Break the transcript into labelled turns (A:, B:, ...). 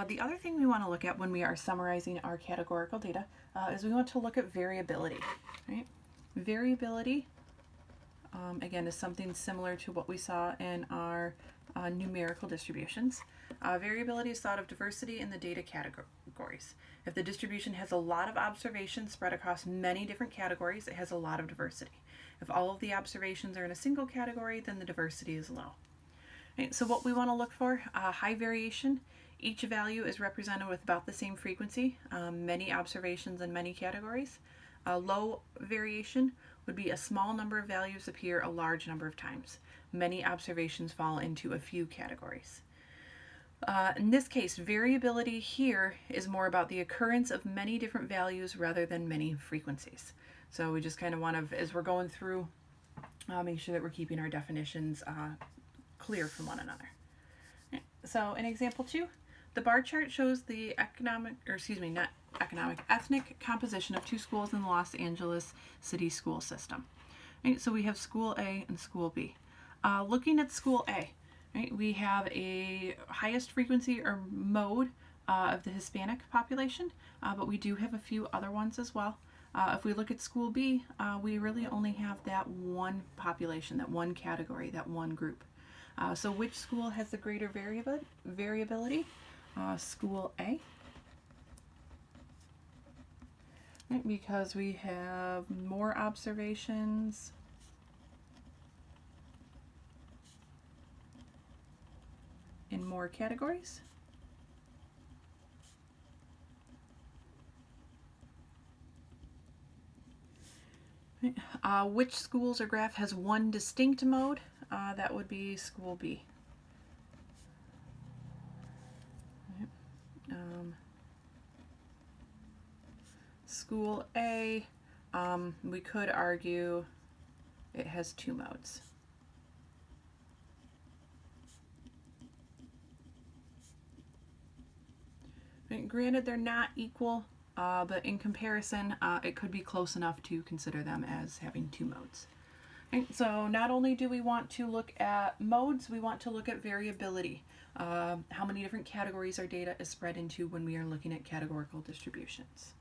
A: The other thing we want to look at when we are summarizing our categorical data is we want to look at variability. Right? Variability, again, is something similar to what we saw in our numerical distributions. Variability is thought of diversity in the data categories. If the distribution has a lot of observations spread across many different categories, it has a lot of diversity. If all of the observations are in a single category, then the diversity is low. Right, so what we want to look for, high variation. Each value is represented with about the same frequency, many observations in many categories. Low variation would be a small number of values appear a large number of times. Many observations fall into a few categories. In this case, variability here is more about the occurrence of many different values rather than many frequencies. So we just kind of want to, as we're going through, make sure that we're keeping our definitions clear from one another. So in example 2, the bar chart shows the ethnic composition of 2 schools in the Los Angeles City school system. Right, so we have school A and school B. Looking at school A, right, we have a highest frequency or mode of the Hispanic population, but we do have a few other ones as well. If we look at school B, we really only have that one population, that one category, that one group. So which school has the greater variability? School A. Right, because we have more observations in more categories. Which schools or graph has one distinct mode? That would be school B. School A, we could argue it has 2 modes. Right, granted, they're not equal, but in comparison, it could be close enough to consider them as having 2 modes. Right, so not only do we want to look at modes, we want to look at variability. How many different categories our data is spread into when we are looking at categorical distributions.